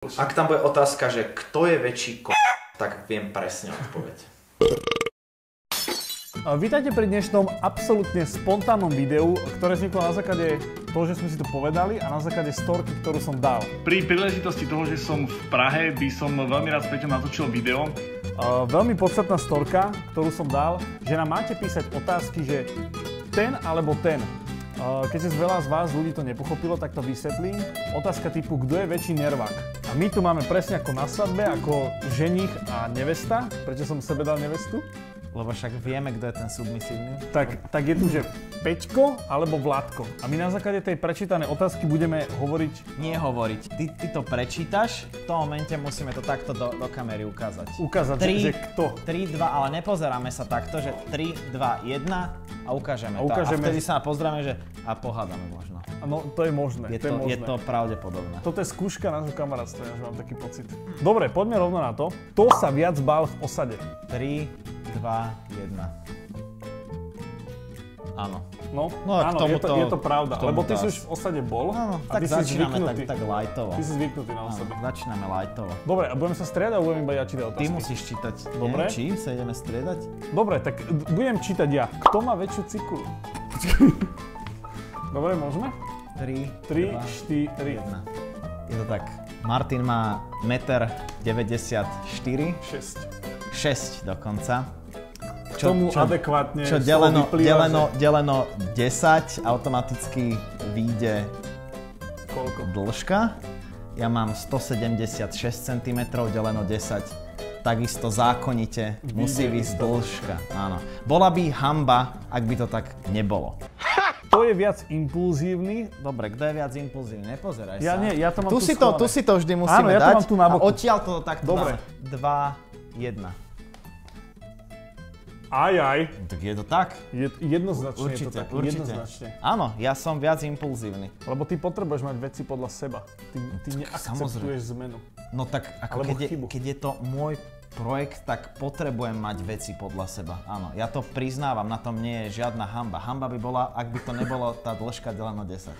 Ak tam bude otázka, že kto je väčší tak viem presne odpoveď. Vítajte pri dnešnom absolútne spontánnom videu, ktoré vzniklo na základe toho, že sme si to povedali a na základe storky, ktorú som dal. Pri príležitosti toho, že som v Prahe, by som veľmi rád s Peťom natočil video. Veľmi podstatná storka, ktorú som dal, že nám máte písať otázky, že ten alebo ten. Keďže veľa z vás ľudí to nepochopilo, tak to vysvetlím. Otázka typu, kto je väčší nervák. A my tu máme presne ako na svadbe, ako ženich a nevesta. Prečo som sebe dal nevestu? Lebo však vieme, kto je ten submisívny. Tak je tu, že Peťko alebo Vládko. A my na základe tej prečítanej otázky budeme hovoriť... Nie hovoriť. Ty to prečítaš, v tom momente musíme to takto do kamery ukázať. Ukázať, že kto. 3, 2, ale nepozeráme sa takto, že 3, 2, 1 a ukážeme to. A vtedy sa pozrieme, že a pohádame možno. No, to je možné. Je to pravdepodobné. Toto je skúška nášho kamarátstva, ja mám taký pocit. Dobre, poďme rovno na to. Kto sa viac bál v osade? 3, 2, 1. Áno. No k áno, je to pravda, lebo ty si už v osade bol a ty tak si začíname zvyknutý. tak lightovo. Ty si zvyknutý na osade. Začíname lightovo. Dobre, a budeme sa striedať, alebo budem iba ja čítať otázky? Ty musíš čítať. Dobre. Či sa ideme striedať? Dobre, tak budem čítať ja. Kto má väčšiu cikulu? Dobre, môžeme? 3, 4, 1. Je to tak. Martin má 1,94 m. 6 dokonca. Tomu adekvátne čo deleno 10 automaticky vyjde koľko? Dĺžka. Ja mám 176 cm deleno 10. Takisto zákonite musí výjsť dĺžka. Áno. Bola by hanba, ak by to tak nebolo. Kto je viac impulzívny? Dobre, kto je viac impulzívny? Nepozeraj ja sa. Nie, ja to mám tu si to vždy musíme dať. Áno, ja to mám tu na boku. A odtiaľ to takto dobre. Dáme. 2, 1. Aj. Tak je to tak? Jednoznačne určite, je to tak. Určite. Jednoznačne. Áno, ja som viac impulzívny. Lebo ty potrebuješ mať veci podľa seba. Ty neakceptuješ zmenu. No tak, ako keď je to môj projekt, tak potrebujem mať veci podľa seba. Áno, ja to priznávam, na tom nie je žiadna hanba. Hanba by bola, ak by to nebolo tá dĺžka deleno 10.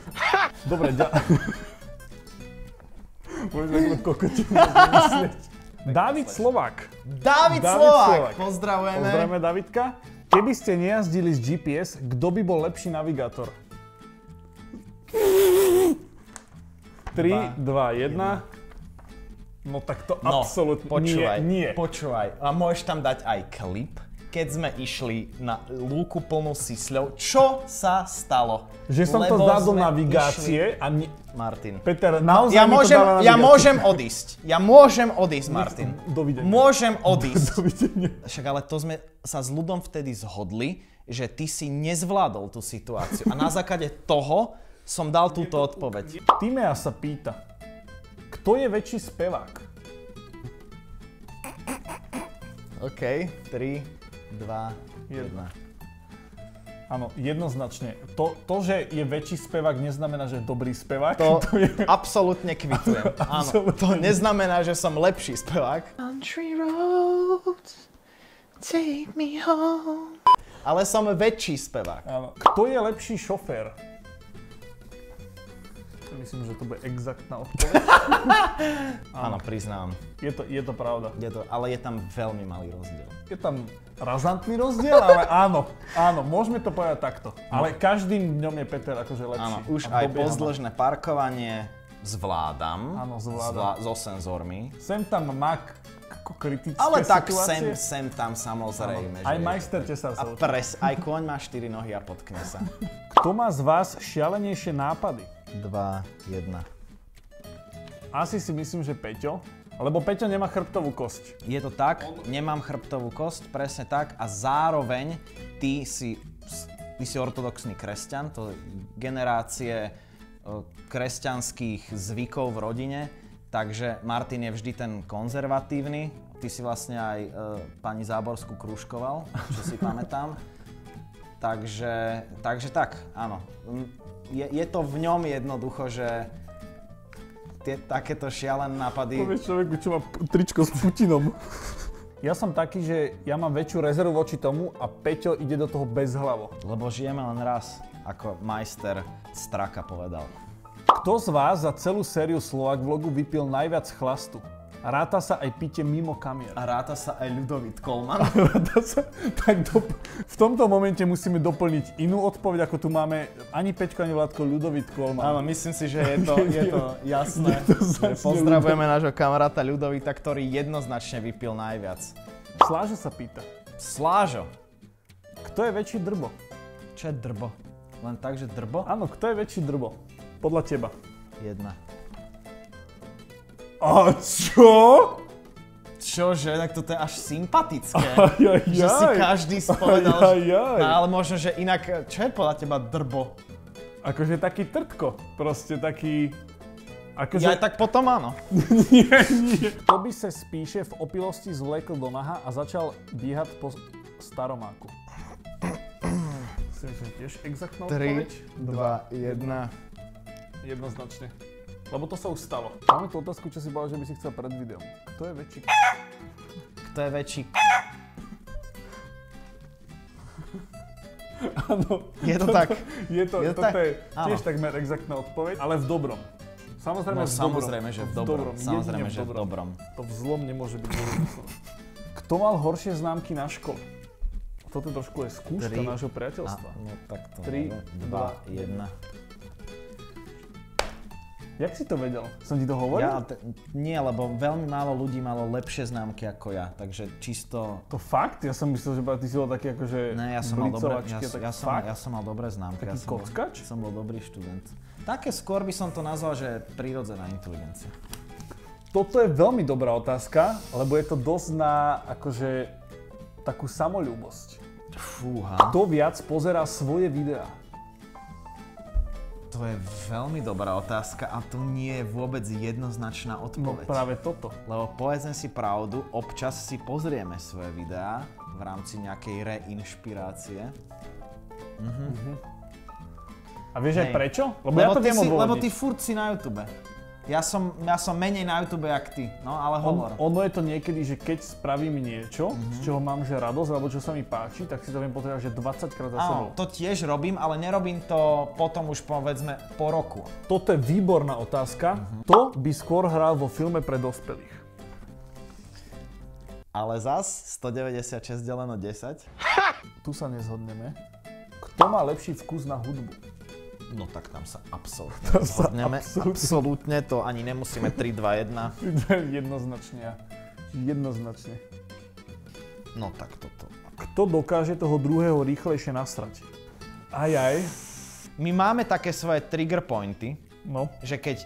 Dobre, Môžeme takto kokotinu vymyslieť. David Slovák. David Slovák! Pozdravujeme. Pozdravujeme Davidka. Keby ste nejazdili z GPS, kto by bol lepší navigátor? 3, 2, 1. No tak to absolútne nie. Počúvaj. A môžeš tam dať aj klip. Keď sme išli na lúku plnú sisľov, čo sa stalo? Že som to dal do navigácie a Martin. Peter, naozaj ja môžem odísť. Ja môžem odísť, Martin. Dovidenia. Môžem odísť. Dovidenia. Však ale to sme sa s ľudom vtedy zhodli, že ty si nezvládol tú situáciu. A na základe toho som dal túto odpoveď. Timea sa pýta, kto je väčší spevák? OK, 3, 2, 1. Áno, jednoznačne. To, že je väčší spevák, neznamená, že je dobrý spevák. To je... absolútne kvitujem. Áno, to neznamená, že som lepší spevák. Country roads, take me home. Ale som väčší spevák. Áno. Kto je lepší šofér? Myslím, že to bude exaktná odpoveď. Áno, priznám. Je to pravda. Ale je tam veľmi malý rozdiel. Je tam razantný rozdiel, ale áno, môžeme to povedať takto. Ale každým dňom je Peter akože lepší. Áno, už aj pozdĺžné parkovanie zvládam. Áno, zvládam. So senzormi. Sem tam má kritické ale tak situácie. sem tam samozrejme. Aj majster tesár sa učí. Aj kôň má 4 nohy a potkne sa. Kto má z vás šialenejšie nápady? 2, 1. Asi si myslím, že Peťo. Lebo Peťo nemá chrbtovú kosť. Je to tak, nemám chrbtovú kosť, presne tak. A zároveň ty si ortodoxný kresťan, to je generácie kresťanských zvykov v rodine. Takže Martin je vždy ten konzervatívny. Ty si vlastne aj pani Záborskú krúžkoval, čo si pamätám. Takže tak, áno. Je to v ňom jednoducho, že takéto šialené nápady... Povieš človeku, čo má tričko s Putinom. Ja som taký, že ja mám väčšiu rezervu voči tomu a Peťo ide do toho bezhlavo. Lebo žijeme len raz, ako majster Straka povedal. Kto z vás za celú sériu Slovak vlogu vypil najviac chlastu? Ráta sa aj pitie mimo kamier. A ráta sa aj Ľudovít Kolman. V tomto momente musíme doplniť inú odpoveď, ako tu máme ani Peťko, ani Vládko, Ľudovít Kolman. Áno, myslím si, že je to jasné. Pozdravujeme nášho kamaráta Ľudovíta, ktorý jednoznačne vypil najviac. Slážo sa pýta. Slážo. Kto je väčší drbo? Čo je drbo? Len tak, že drbo? Áno, kto je väčší drbo? Podľa teba. 1. A čo? Čože? Tak toto je až sympatické. Ajajaj. Že si každý spovedal. Ajajaj. No, ale možno, že inak, čo je podľa teba drbo? Akože taký trtko. Proste taký... Akože... Ja tak potom áno. nie. To by sa spíše v opilosti zvlekl do naha a začal biehať po staromáku. Myslím, že tiež exaktná odpoveď. 3, 2, 1. Jednoznačne. Lebo to sa už stalo. Máme tu otázku, čo si povedal, že by si chcel pred videom. Kto je väčší? Kto je väčší? Áno. Je to tak. Toto tak? je tiež Áno. takmer exaktná odpoveď, ale v dobrom. Samozrejme, No samozrejme, že v dobrom. Samozrejme, jedine že v dobrom. To v zlom nemôže byť zlom. Kto mal horšie známky na škole? Toto trošku je skúška nášho priateľstva. No tak to 3, 2, 1. Jak si to vedel? Som ti to hovoril? Nie, lebo veľmi málo ľudí malo lepšie známky ako ja, takže čisto... To fakt? Ja som myslel, že ty si bol taký akože Ne, ja som mal dobré známky. Taký kockač? Som bol dobrý študent. Také skôr by som to nazval, že prírodzená inteligencia. Toto je veľmi dobrá otázka, lebo je to dosť na akože takú samoľúbosť. Fúha. Kto viac pozerá svoje videá? To je veľmi dobrá otázka a tu nie je vôbec jednoznačná No odpoveď. práve toto. Lebo povedzme si pravdu, občas si pozrieme svoje videá v rámci nejakej reinšpirácie. A vieš aj Hej. prečo? Lebo ja to viem odôvodniť. Lebo ty furt si na YouTube. Ja som menej na YouTube jak ty, no ale hovor. Ono je to niekedy, že keď spravím niečo, z čoho mám že radosť, alebo čo sa mi páči, tak si to viem potrebovať, že 20 krát za sebou. Áno, to tiež robím, ale nerobím to potom už povedzme po roku. Toto je výborná otázka. Kto by skôr hral vo filme pre dospelých? Ale zas 196 deleno 10. Tu sa nezhodneme. Kto má lepší vkus na hudbu? No tak tam sa absolútne zhodneme. Absolútne to ani nemusíme 3, 2, 1. Jednoznačne. No tak toto. Kto dokáže toho druhého rýchlejšie nasrať? Ajaj. My máme také svoje trigger pointy, No. že keď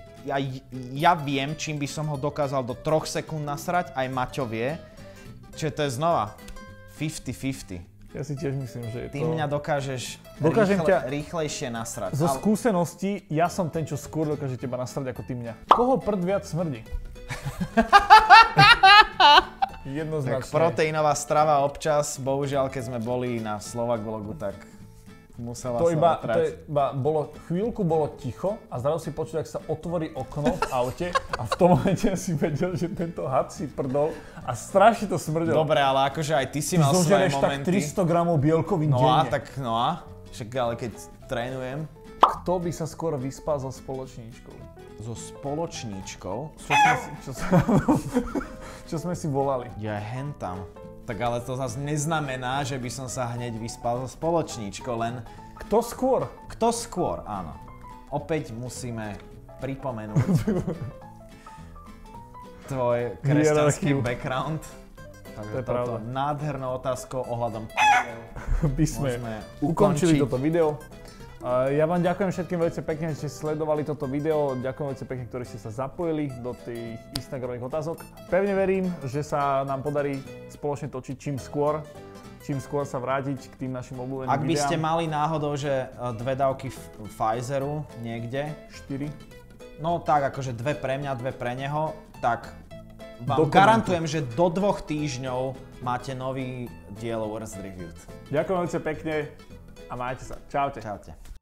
ja viem, čím by som ho dokázal do 3 sekúnd nasrať, aj Maťo vie, čiže to je znova 50-50. Ja si tiež myslím, že je to... Ty mňa dokážeš rýchlejšie nasrať. Zo skúseností, ja som ten, čo skôr dokáže teba nasrať ako ty mňa. Koho prd viac smrdí? Jednoznačne. Tak proteínová strava občas, bohužiaľ, keď sme boli na Slovak vlogu, tak musela To sa iba chvíľku bolo ticho a zrazu si počul, ak sa otvorí okno v aute a v tom momente si vedel, že tento had si prdol a strašne to smrdelo. Dobre, ale akože aj ty si mal svoje Zožereš momenty. tak 300 gramov bielkovín No denne. však ale keď trénujem. Kto by sa skôr vyspal so spoločníčkou? So spoločníčkou? Čo sme si volali? Ja hentam. Tak ale to zase neznamená, že by som sa hneď vyspal so spoločníčkou, len Kto skôr? kto skôr, áno. Opäť musíme pripomenúť tvoj kresťanský Hierarchiu. background. Takže To je pravda. nádhernou otázkou ohľadom By sme môžeme ukončili ukončiť. toto video. Ja vám ďakujem všetkým veľmi pekne, že ste sledovali toto video. Ďakujem veľmi pekne, ktorí ste sa zapojili do tých Instagramových otázok. Pevne verím, že sa nám podarí spoločne točiť čím skôr sa vrátiť k tým našim obľúbeným videám. Ak by ste mali náhodou, že 2 dávky Pfizeru niekde, 4. no tak akože 2 pre mňa, 2 pre neho, tak vám Dokumentu. garantujem, že do 2 týždňov máte nový diel Worst Reviewed. Ďakujem veľmi pekne a majte sa. Čaute. Čaute.